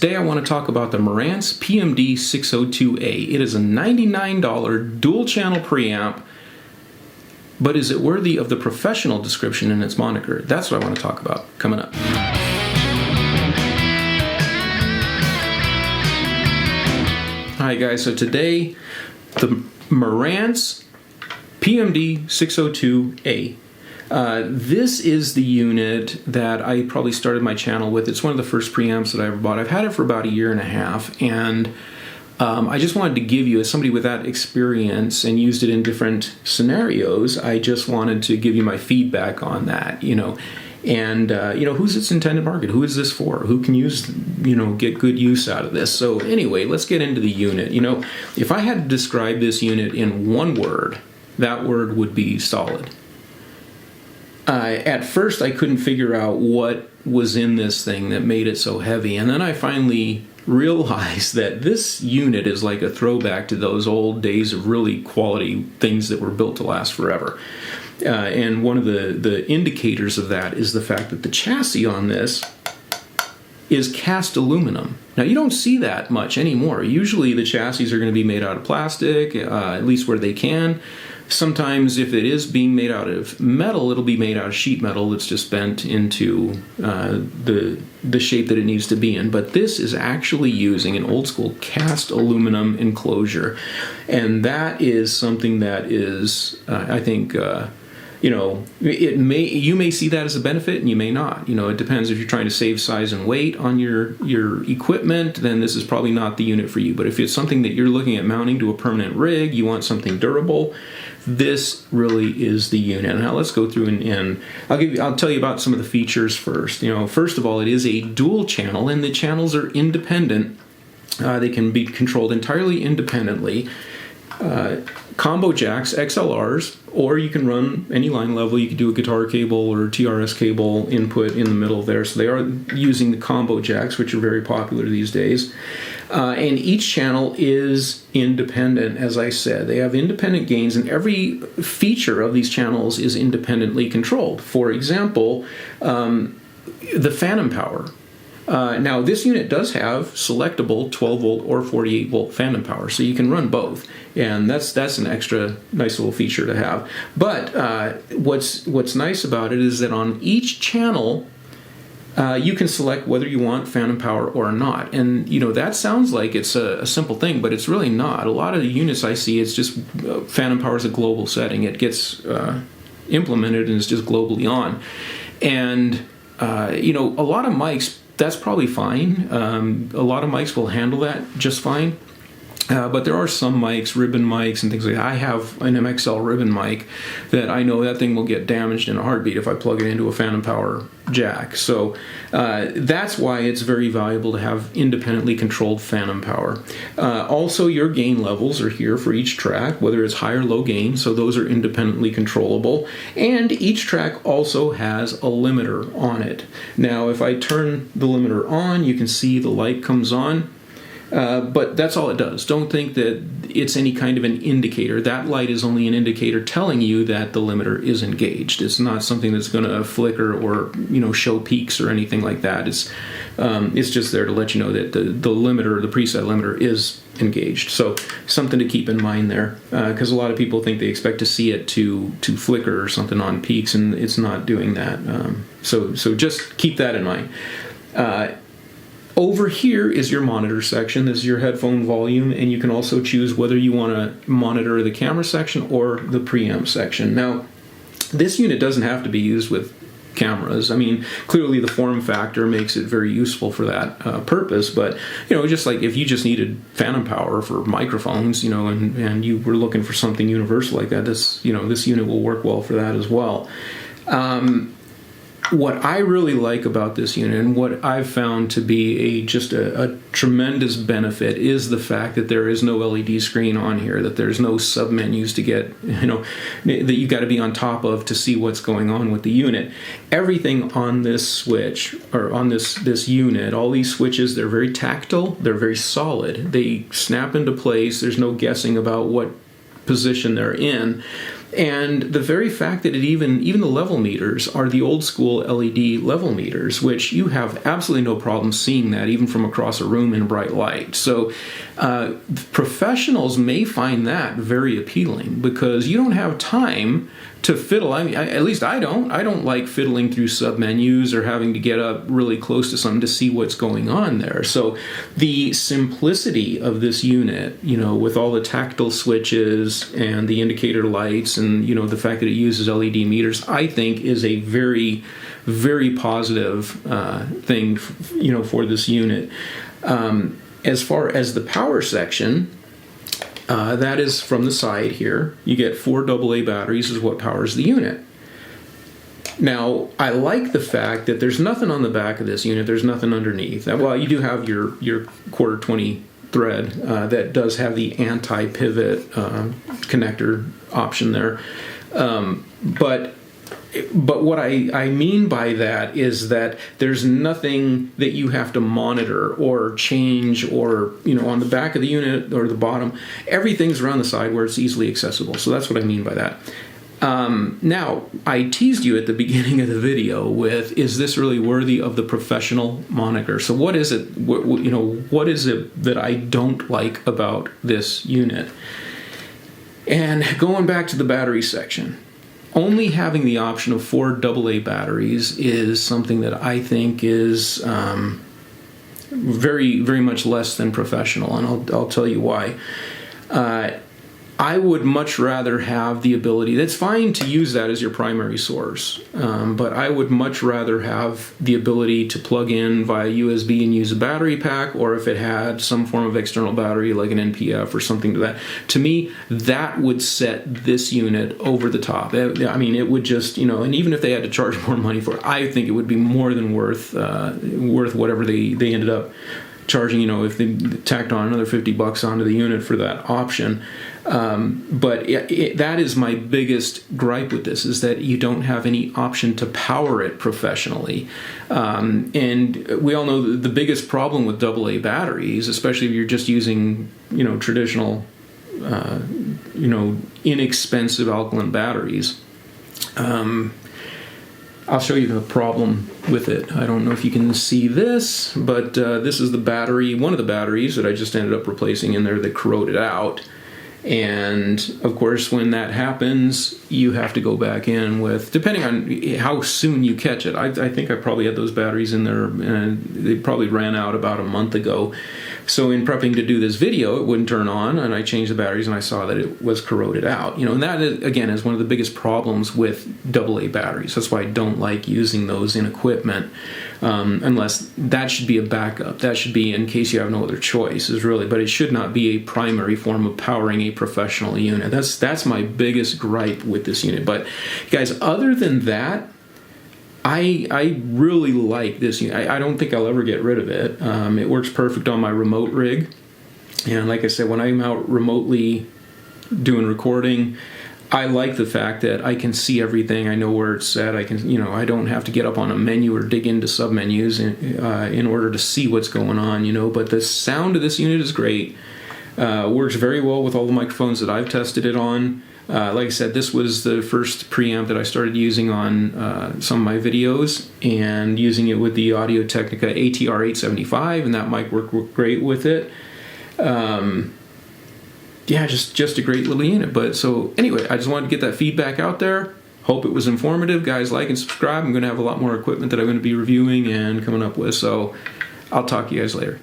Today I want to talk about the Marantz PMD-602A. It is a $99 dual-channel preamp, but is it worthy of the professional description in its moniker? That's what I want to talk about coming up. Hi guys, so today the Marantz PMD-602A. This is the unit that I probably started my channel with. It's one of the first preamps that I ever bought. I've had it for about a year and a half, and I just wanted to give you, as somebody with that experience and used it in different scenarios, I just wanted to give you my feedback on that, and who's its intended market? Who is this for? Who can use, get good use out of this? So anyway, let's get into the unit. If I had to describe this unit in one word, that word would be solid. At first, I couldn't figure out what was in this thing that made it so heavy, and then I finally realized that this unit is like a throwback to those old days of really quality things that were built to last forever. And one of the indicators of that is the fact that the chassis on this is cast aluminum. Now, you don't see that much anymore. Usually the chassis are going to be made out of plastic, at least where they can. Sometimes if it is being made out of metal, it'll be made out of sheet metal that's just bent into the shape that it needs to be in. But this is actually using an old school cast aluminum enclosure. And that is something that is, I think, you may see that as a benefit and you may not. It depends. If you're trying to save size and weight on your equipment, then this is probably not the unit for you. But if it's something that you're looking at mounting to a permanent rig, you want something durable, this really is the unit. Now let's go through and I'll tell you about some of the features first. First of all, it is a dual channel, and the channels are independent. They can be controlled entirely independently. Combo jacks, XLRs, or you can run any line level. You could do a guitar cable or TRS cable input in the middle there. So they are using the combo jacks, which are very popular these days. And each channel is independent, as I said. They have independent gains, and every feature of these channels is independently controlled. For example, the phantom power. Now, this unit does have selectable 12-volt or 48-volt phantom power, so you can run both, and that's an extra nice little feature to have. But what's nice about it is that on each channel, you can select whether you want phantom power or not. And, that sounds like it's a simple thing, but it's really not. A lot of the units I see, it's just phantom power is a global setting. It gets implemented and it's just globally on. And, a lot of mics, that's probably fine. A lot of mics will handle that just fine. But there are some mics, ribbon mics and things like that. I have an MXL ribbon mic that I know that thing will get damaged in a heartbeat if I plug it into a phantom power jack. So that's why it's very valuable to have independently controlled phantom power. Also, your gain levels are here for each track, whether it's high or low gain, so those are independently controllable. And each track also has a limiter on it. Now, if I turn the limiter on, you can see the light comes on. But that's all it does. Don't think that it's any kind of an indicator. That light is only an indicator telling you that the limiter is engaged. It's not something that's going to flicker or show peaks or anything like that. It's just there to let you know that the limiter, the preset limiter, is engaged. So something to keep in mind there, because a lot of people think they expect to see it to flicker or something on peaks, and it's not doing that. So just keep that in mind. Over here is your monitor section. This is your headphone volume, and you can also choose whether you want to monitor the camera section or the preamp section. Now, this unit doesn't have to be used with cameras. I mean, clearly the form factor makes it very useful for that purpose, but, just like if you just needed phantom power for microphones, and you were looking for something universal like that, this unit will work well for that as well. What I really like about this unit, and what I've found to be just a tremendous benefit, is the fact that there is no LED screen on here, that there's no sub-menus to get, that you've got to be on top of to see what's going on with the unit. Everything on this switch, or on this unit, all these switches, they're very tactile, they're very solid. They snap into place, there's no guessing about what position they're in. And the very fact that even the level meters are the old school LED level meters, which you have absolutely no problem seeing that even from across a room in bright light. So professionals may find that very appealing because you don't have time to fiddle. I mean, at least I don't. I don't like fiddling through submenus or having to get up really close to something to see what's going on there. So the simplicity of this unit, with all the tactile switches and the indicator lights and, the fact that it uses LED meters, I think is a very, very positive thing, for this unit. As far as the power section, that is from the side here. You get 4 AA batteries is what powers the unit. Now, I like the fact that there's nothing on the back of this unit. There's nothing underneath. Well, you do have your quarter 20 thread that does have the anti-pivot connector option there. But what I mean by that is that there's nothing that you have to monitor or change or, on the back of the unit or the bottom. Everything's around the side where it's easily accessible. So that's what I mean by that. Now, I teased you at the beginning of the video with, is this really worthy of the professional moniker? So what is it, what is it that I don't like about this unit? And going back to the battery section, only having the option of 4 AA batteries is something that I think is very, very much less than professional, and I'll tell you why. I would much rather have the ability, that's fine to use that as your primary source, but I would much rather have the ability to plug in via USB and use a battery pack, or if it had some form of external battery like an NPF or something to that. To me, that would set this unit over the top. I mean, it would just, and even if they had to charge more money for it, I think it would be more than worth whatever they ended up charging, if they tacked on another $50 onto the unit for that option. But that is my biggest gripe with this, is that you don't have any option to power it professionally. And we all know that the biggest problem with AA batteries, especially if you're just using, traditional, inexpensive alkaline batteries, I'll show you the problem with it. I don't know if you can see this, but this is the battery, one of the batteries that I just ended up replacing in there that corroded out. And of course, when that happens, you have to go back in with, depending on how soon you catch it. I think I probably had those batteries in there, and they probably ran out about a month ago. So in prepping to do this video, it wouldn't turn on, and I changed the batteries, and I saw that it was corroded out. And that, again, is one of the biggest problems with AA batteries. That's why I don't like using those in equipment, unless that should be a backup. That should be in case you have no other choice, but it should not be a primary form of powering a professional unit. That's my biggest gripe with this unit. But guys, other than that, I really like this unit. I don't think I'll ever get rid of it. It works perfect on my remote rig. And like I said, when I'm out remotely doing recording, I like the fact that I can see everything. I know where it's set. I can, I don't have to get up on a menu or dig into submenus in order to see what's going on, But the sound of this unit is great. Works very well with all the microphones that I've tested it on. Like I said, this was the first preamp that I started using on some of my videos, and using it with the Audio-Technica ATR-875, and that mic worked great with it. Yeah, just a great little unit. But so anyway, I just wanted to get that feedback out there. Hope it was informative. Guys, like and subscribe. I'm going to have a lot more equipment that I'm going to be reviewing and coming up with. So I'll talk to you guys later.